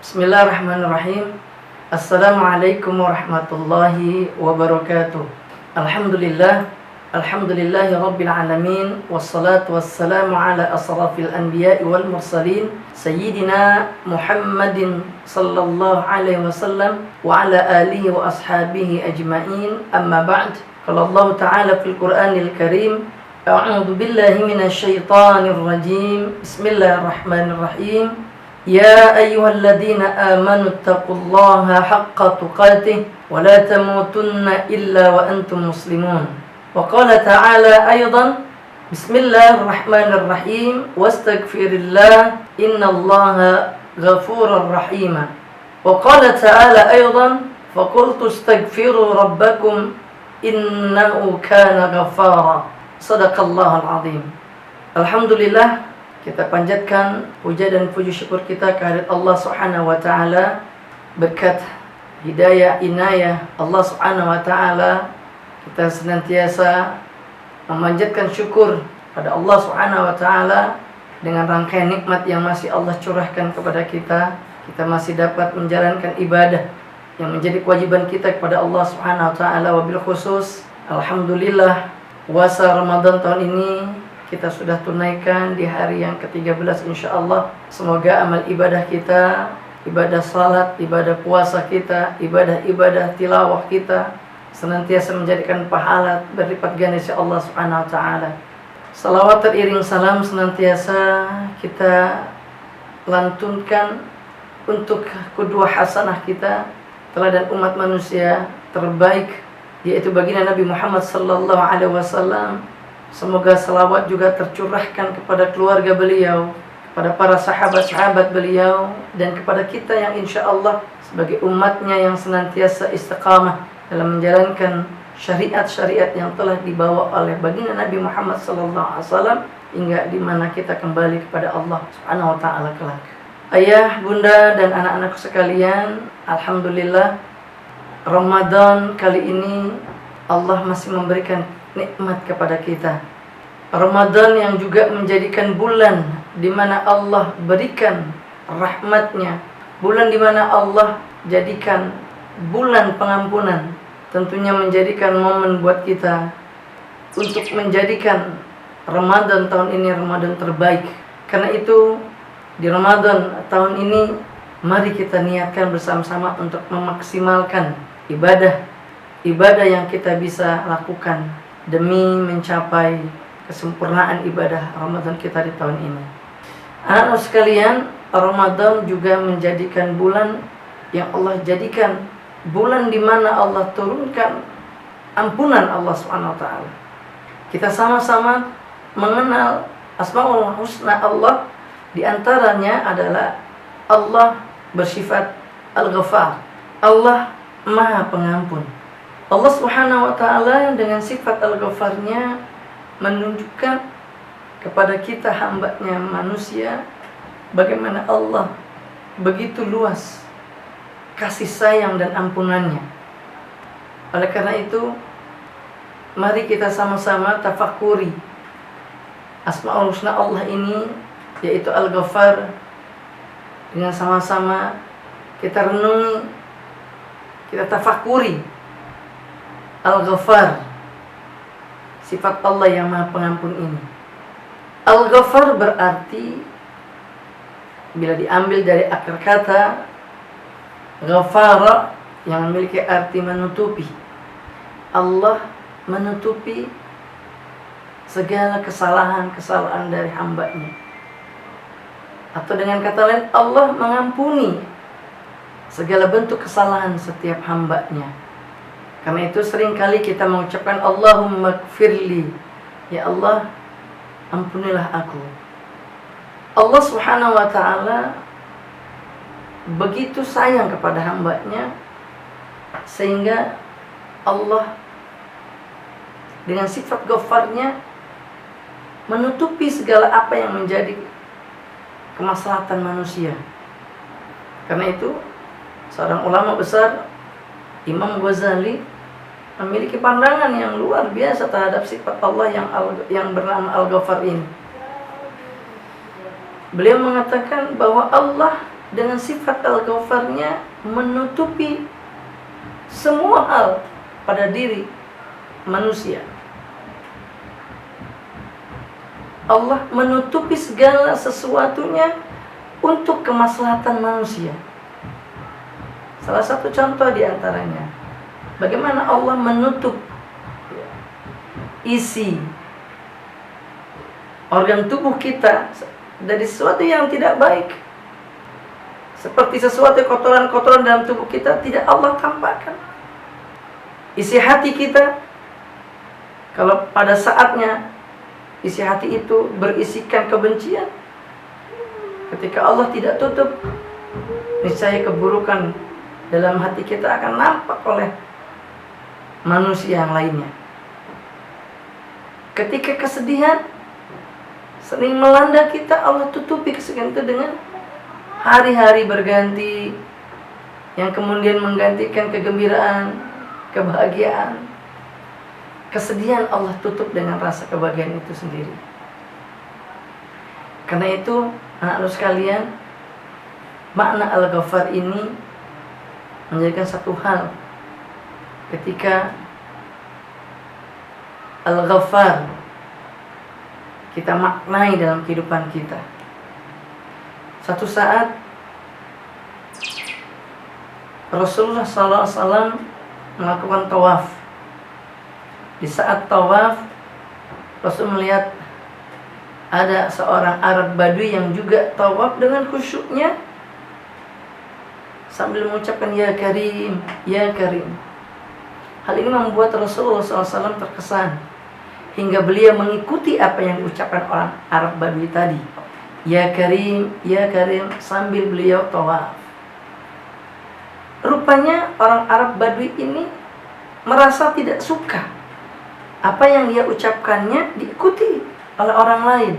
Bismillahirrahmanirrahim. Assalamualaikum warahmatullahi wabarakatuh. Alhamdulillah, alhamdulillahi rabbil alamin, wassalatu wassalamu ala asrafil anbiya'i wal mursalin, sayyidina Muhammadin sallallahu alaihi wasallam wa ala alihi wa ashabihi ajma'in. Amma ba'd. Qala Allah ta'ala fil Qur'anil Karim, a'udzu billahi minasy syaithanir rajim. Bismillahirrahmanirrahim. يا أيها الذين آمنوا اتقوا الله حق تقاته ولا تموتن إلا وأنتم مسلمون. وقال تعالى أيضا بسم الله الرحمن الرحيم واستغفر الله إن الله غفور رحيم. وقال تعالى أيضا فقلت استغفروا ربكم إنه كان غفارا. صدق الله العظيم. الحمد لله. Kita panjatkan puja dan puji syukur kita kehadirat Allah Subhanahu wa taala. Berkat hidayah inayah Allah Subhanahu wa taala, kita senantiasa memanjatkan syukur pada Allah Subhanahu wa taala dengan rangkaian nikmat yang masih Allah curahkan kepada kita. Kita masih dapat menjalankan ibadah yang menjadi kewajiban kita kepada Allah Subhanahu wa taala. Wabil khusus alhamdulillah puasa Ramadan tahun ini kita sudah tunaikan di hari yang ke-13 insyaallah. Semoga amal ibadah kita, ibadah salat, ibadah puasa kita, ibadah tilawah kita senantiasa menjadikan pahala berlipat ganda sisi Allah Subhanahu wa taala. Salawat teriring salam senantiasa kita lantunkan untuk kedua hasanah kita, teladan umat manusia terbaik, yaitu baginda Nabi Muhammad sallallahu alaihi wasallam. Semoga salawat juga tercurahkan kepada keluarga beliau, kepada para sahabat-sahabat beliau, dan kepada kita yang insya Allah sebagai umatnya yang senantiasa istiqamah dalam menjalankan syariat-syariat yang telah dibawa oleh baginda Nabi Muhammad SAW hingga di mana kita kembali kepada Allah Subhanahu wa taala kelak. Ayah, bunda, dan anak-anakku sekalian, alhamdulillah Ramadan kali ini Allah masih memberikan nikmat kepada kita. Ramadan yang juga menjadikan bulan di mana Allah berikan rahmatnya, bulan di mana Allah jadikan bulan pengampunan, tentunya menjadikan momen buat kita untuk menjadikan Ramadan tahun ini Ramadan terbaik. Karena itu di Ramadan tahun ini mari kita niatkan bersama-sama untuk memaksimalkan ibadah yang kita bisa lakukan demi mencapai kesempurnaan ibadah Ramadan kita di tahun ini. Anak-anak sekalian, Ramadan juga menjadikan bulan yang Allah jadikan bulan di mana Allah turunkan ampunan Allah Subhanahu wa taala. Kita sama-sama mengenal Asmaul Husna Allah, di antaranya adalah Allah bersifat Al-Ghaffar. Allah Maha Pengampun. Allah Subhanahu wa taala dengan sifat Al-Ghaffarnya menunjukkan kepada kita hambanya manusia bagaimana Allah begitu luas kasih sayang dan ampunannya. Oleh karena itu, mari kita sama-sama tafakuri Asmaul Husna Allah ini, yaitu Al-Ghaffar, dengan sama-sama kita renungi, kita tafakuri Al-Ghaffar, sifat Allah yang Maha Pengampun ini. Al-Ghaffar berarti, bila diambil dari akar kata Ghafara, yang memiliki arti menutupi. Allah menutupi segala kesalahan-kesalahan dari hambanya. Atau dengan kata lain, Allah mengampuni segala bentuk kesalahan setiap hambanya. Karena itu seringkali kita mengucapkan Allahumma gfirli, ya Allah ampunilah aku. Allah Subhanahu wa ta'ala begitu sayang kepada hambanya, sehingga Allah dengan sifat Ghafarnya menutupi segala apa yang menjadi kemaslahatan manusia. Karena itu seorang ulama besar Imam Ghazali memiliki pandangan yang luar biasa terhadap sifat Allah yang bernama Al-Ghaffar ini. Beliau mengatakan bahwa Allah dengan sifat Al-Ghaffarnya menutupi semua hal pada diri manusia. Allah menutupi segala sesuatunya untuk kemaslahatan manusia. Salah satu contoh di antaranya, bagaimana Allah menutup isi organ tubuh kita dari sesuatu yang tidak baik. Seperti sesuatu kotoran-kotoran dalam tubuh kita tidak Allah tampakkan. Isi hati kita, kalau pada saatnya isi hati itu berisikan kebencian, ketika Allah tidak tutup, niscaya keburukan dalam hati kita akan nampak oleh manusia yang lainnya. Ketika kesedihan sering melanda kita, Allah tutupi kesedihan itu dengan hari-hari berganti yang kemudian menggantikan kegembiraan, kebahagiaan. Kesedihan Allah tutup dengan rasa kebahagiaan itu sendiri. Karena itu, anak-anak sekalian, makna Al-Ghaffar ini menjadikan satu hal ketika Al-Ghaffar kita maknai dalam kehidupan kita. Satu saat Rasulullah SAW melakukan tawaf. Di saat tawaf, Rasul melihat ada seorang Arab Badui yang juga tawaf dengan khusyuknya sambil mengucapkan ya Karim, ya Karim. Hal ini membuat Rasulullah SAW terkesan hingga beliau mengikuti apa yang diucapkan orang Arab Badui tadi, ya Karim, ya Karim, sambil beliau tawaf. Rupanya orang Arab Badui ini merasa tidak suka apa yang dia ucapkannya diikuti oleh orang lain.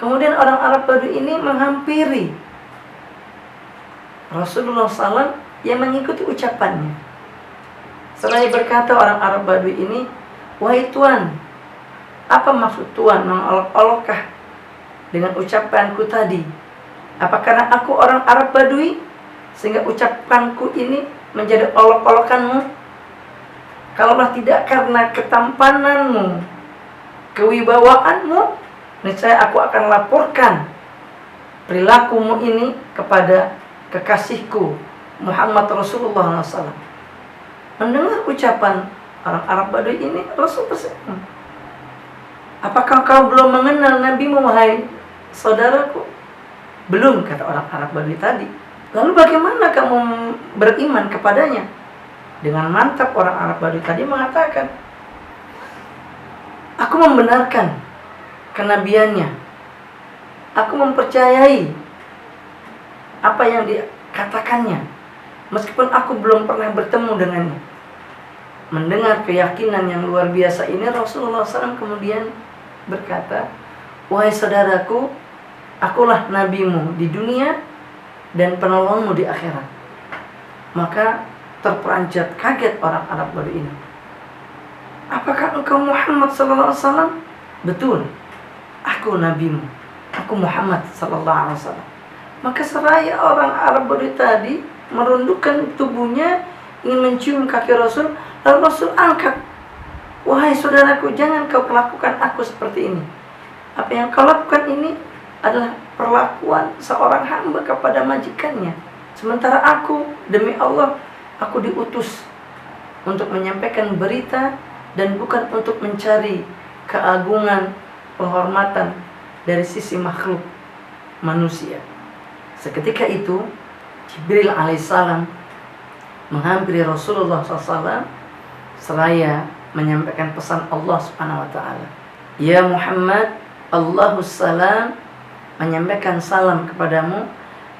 Kemudian orang Arab Badui ini menghampiri Rasulullah SAW yang mengikuti ucapannya. Seraya berkata orang Arab Badui ini, wahai Tuan, apa maksud Tuan mengolok-olokkah dengan ucapanku tadi? Apa karena aku orang Arab Badui sehingga ucapanku ini menjadi olok-olokanmu? Kalaulah tidak karena ketampananmu, kewibawaanmu, niscaya aku akan laporkan perilakumu ini kepada kekasihku Muhammad Rasulullah SAW. Mendengar ucapan orang Arab Badui ini, Rasul tersenyum. Apakah kau belum mengenal Nabi-Mu, wahai saudaraku? Belum, kata orang Arab Badui tadi. Lalu bagaimana kamu beriman kepadanya? Dengan mantap orang Arab Badui tadi mengatakan, aku membenarkan kenabiannya, aku mempercayai apa yang dikatakannya, meskipun aku belum pernah bertemu dengannya. Mendengar keyakinan yang luar biasa ini, Rasulullah SAW kemudian berkata, wahai saudaraku, akulah nabimu di dunia dan penolongmu di akhirat. Maka terperanjat kaget orang Arab Badui ini. Apakah engkau Muhammad SAW? Betul, aku nabimu, aku Muhammad SAW. Maka seraya orang Arab Badui tadi merundukkan tubuhnya ingin mencium kaki Rasul, lalu Rasul angkat, wahai saudaraku, jangan kau perlakukan aku seperti ini. Apa yang kau lakukan ini adalah perlakuan seorang hamba kepada majikannya. Sementara aku, demi Allah, aku diutus untuk menyampaikan berita dan bukan untuk mencari keagungan, penghormatan dari sisi makhluk manusia. Seketika itu Jibril alaihissalam menghampiri Rasulullah SAW seraya menyampaikan pesan Allah Subhanahu wa taala. Ya Muhammad, Allahus salam menyampaikan salam kepadamu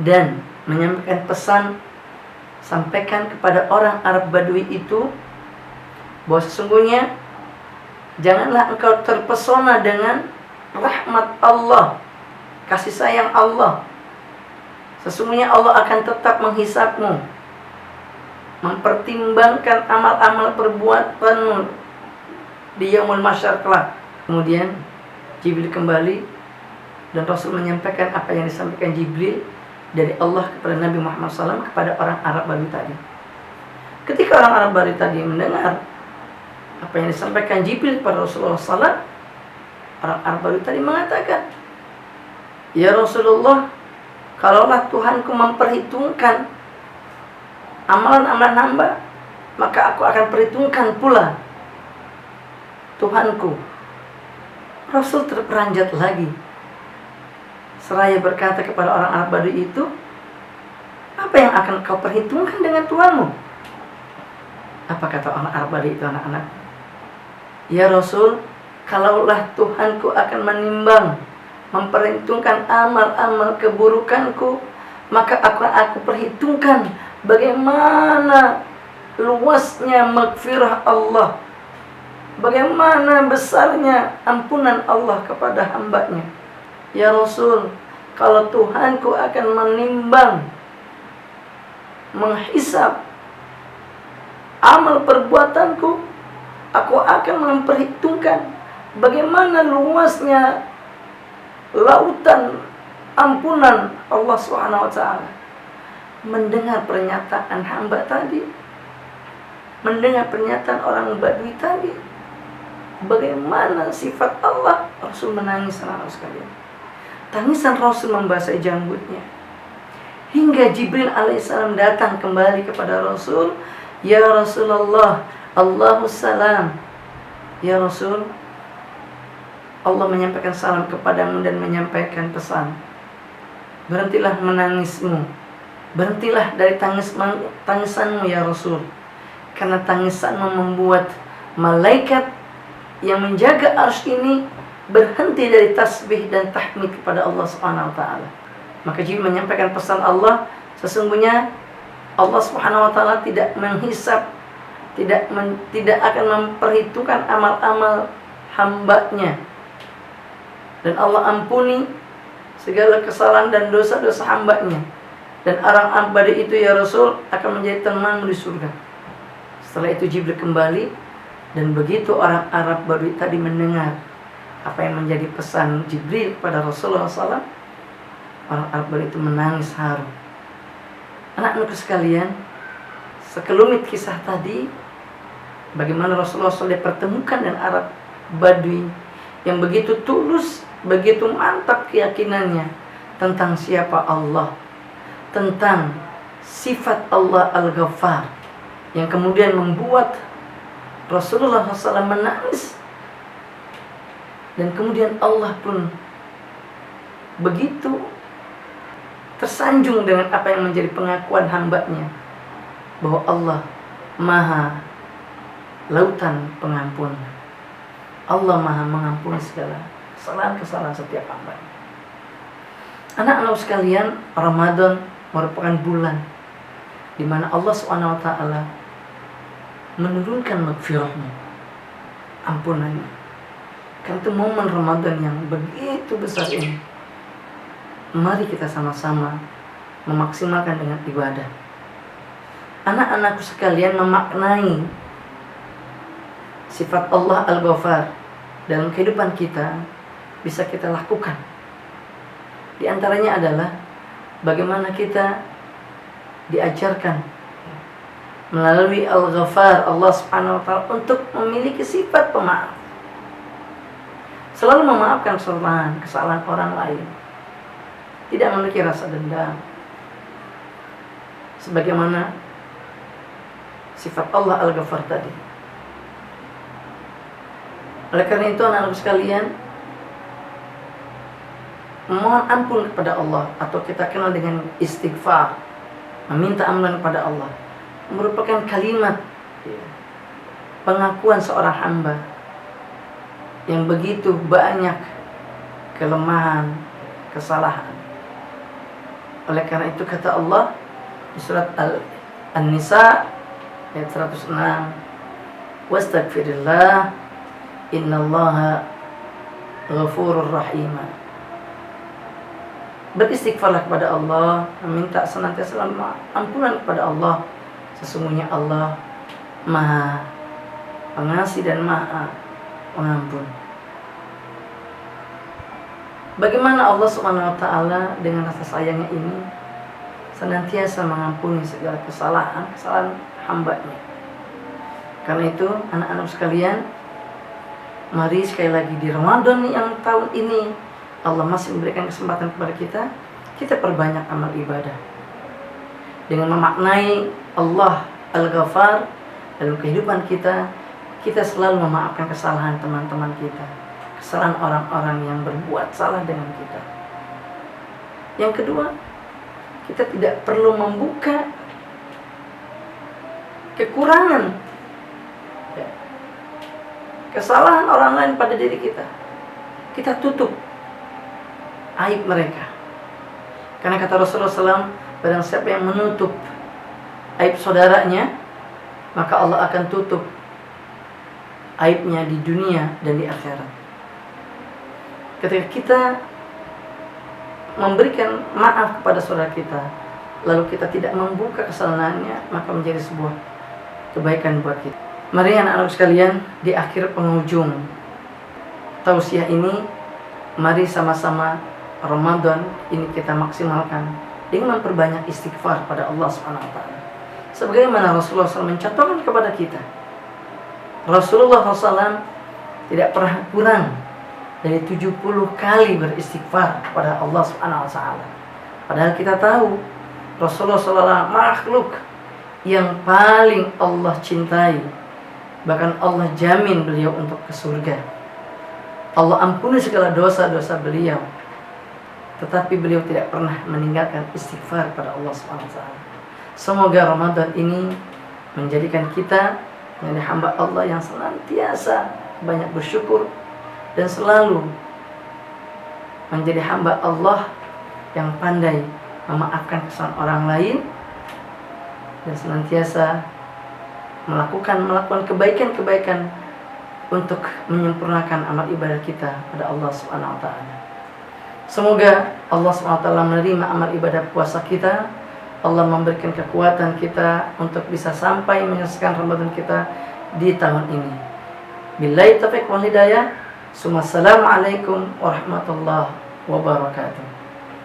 dan menyampaikan pesan, sampaikan kepada orang Arab Badui itu bahwa sesungguhnya janganlah engkau terpesona dengan rahmat Allah, kasih sayang Allah. Sesungguhnya Allah akan tetap menghisapmu, mempertimbangkan amal-amal perbuatanmu di yaumul mahsyar kelak. Kemudian Jibril kembali dan Rasul menyampaikan apa yang disampaikan Jibril. dari Allah kepada Nabi Muhammad SAW kepada orang Arab Badui tadi. Ketika orang Arab Badui tadi mendengar apa yang disampaikan Jibril kepada Rasulullah SAW, orang Arab Badui tadi mengatakan, "Ya Rasulullah, kalaulah Tuhanku memperhitungkan amalan-amalan hamba, maka aku akan perhitungkan pula Tuhanku." Rasul terperanjat lagi, seraya berkata kepada orang Arab Badui itu, "Apa yang akan kau perhitungkan dengan Tuhanmu?" Apa kata orang Arab Badui itu, anak-anak? "Ya Rasul, kalaulah Tuhanku akan menimbang, memperhitungkan amal-amal keburukanku, maka aku perhitungkan bagaimana luasnya maghfirah Allah, bagaimana besarnya ampunan Allah kepada hambanya. Ya Rasul, kalau Tuhanku akan menimbang, menghisab amal perbuatanku, aku akan memperhitungkan bagaimana luasnya lautan ampunan Allah SWT." Mendengar pernyataan hamba tadi, mendengar pernyataan orang Badui tadi, bagaimana sifat Allah, Rasul menangis, anak-anak sekalian. Tangisan Rasul membasahi janggutnya. Hingga Jibril alaihissalam datang kembali kepada Rasul. "Ya Rasulullah, Allahusalam." Ya Rasul, Allah menyampaikan salam kepadamu dan menyampaikan pesan. Berhentilah menangismu, berhentilah dari tangisanmu ya Rasul, karena tangisanmu membuat malaikat yang menjaga arsy ini berhenti dari tasbih dan tahmid kepada Allah SWT. Maka Jibril menyampaikan pesan Allah, sesungguhnya Allah SWT tidak menghisap, tidak akan memperhitungkan amal-amal hambanya, dan Allah ampuni segala kesalahan dan dosa-dosa hambanya, dan orang Badui itu ya Rasul akan menjadi temanmu di surga. Setelah itu Jibril kembali, dan begitu orang Arab Badui tadi mendengar apa yang menjadi pesan Jibril kepada Rasulullah SAW, orang Arab Badui itu menangis haru. Anak-anakku sekalian, sekelumit kisah tadi, bagaimana Rasulullah SAW dipertemukan dengan Arab Badui yang begitu tulus, begitu mantap keyakinannya tentang siapa Allah, tentang sifat Allah Al-Ghaffar, yang kemudian membuat Rasulullah SAW menangis. Dan kemudian Allah pun begitu tersanjung dengan apa yang menjadi pengakuan hambanya, bahwa Allah Maha Lautan Pengampun. Allah Maha mengampuni segala kesalahan-kesalahan setiap hamba. Anak-anak sekalian, Ramadan merupakan bulan di mana Allah SWT menurunkan maghfirahnya, ampunannya. Kan itu momen Ramadan yang begitu besar ini. Mari kita sama-sama memaksimalkan dengan ibadah. Anak-anakku sekalian, memaknai sifat Allah Al-Ghaffar dalam kehidupan kita bisa kita lakukan. Di antaranya adalah bagaimana kita diajarkan melalui Al-Ghaffar, Allah Subhanahu wa Ta'ala, untuk memiliki sifat pemaaf, selalu memaafkan kesalahan orang lain, tidak memiliki rasa dendam, sebagaimana sifat Allah Al-Ghaffar tadi. Oleh karena itu, anak-anak sekalian, memohon ampun kepada Allah, atau kita kenal dengan istighfar, meminta ampunan kepada Allah, merupakan kalimat pengakuan seorang hamba yang begitu banyak kelemahan, kesalahan. Oleh karena itu kata Allah di surat An-Nisa ayat 106, "Wastaghfirillah, innallaha ghafurur rahim." Beristighfarlah kepada Allah, meminta senantiasa ampunan kepada Allah. Sesungguhnya Allah Maha Pengasih dan Maha Pengampun. Bagaimana Allah SWT dengan rasa sayangnya ini senantiasa mengampuni segala kesalahan hamba-Nya. Karena itu anak-anak sekalian, mari sekali lagi di Ramadan yang tahun ini Allah masih memberikan kesempatan kepada kita, kita perbanyak amal ibadah dengan memaknai Allah Al-Ghafar dalam kehidupan kita. Kita selalu memaafkan kesalahan teman-teman kita, kesalahan orang-orang yang berbuat salah dengan kita. Yang kedua, kita tidak perlu membuka kekurangan, kesalahan orang lain pada diri kita. Kita tutup aib mereka. Karena kata Rasulullah SAW, barang siapa yang menutup aib saudaranya, maka Allah akan tutup aibnya di dunia dan di akhirat. Ketika kita memberikan maaf kepada saudara kita, lalu kita tidak membuka kesalahannya, maka menjadi sebuah kebaikan buat kita. Mari anak-anak sekalian, di akhir penghujung tausiah ini, mari sama-sama Ramadan ini kita maksimalkan dengan memperbanyak istighfar pada Allah SWT. Sebagaimana Rasulullah SAW mencontohkan kepada kita, Rasulullah SAW tidak pernah kurang dari 70 kali beristighfar kepada Allah SWT. Padahal kita tahu Rasulullah SAW makhluk yang paling Allah cintai. Bahkan Allah jamin beliau untuk ke surga. Allah ampuni segala dosa-dosa beliau. Tetapi beliau tidak pernah meninggalkan istighfar pada Allah SWT. Semoga Ramadan ini menjadikan kita menjadi hamba Allah yang senantiasa banyak bersyukur dan selalu menjadi hamba Allah yang pandai memaafkan kesalahan orang lain dan senantiasa melakukan kebaikan-kebaikan untuk menyempurnakan amal ibadah kita pada Allah Subhanahu wa taala. Semoga Allah Subhanahu wa taala menerima amal ibadah puasa kita. Allah memberikan kekuatan kita untuk bisa sampai menyelesaikan Ramadan kita di tahun ini. Billahi taufiq wal hidayah. Assalamualaikum warahmatullahi wabarakatuh.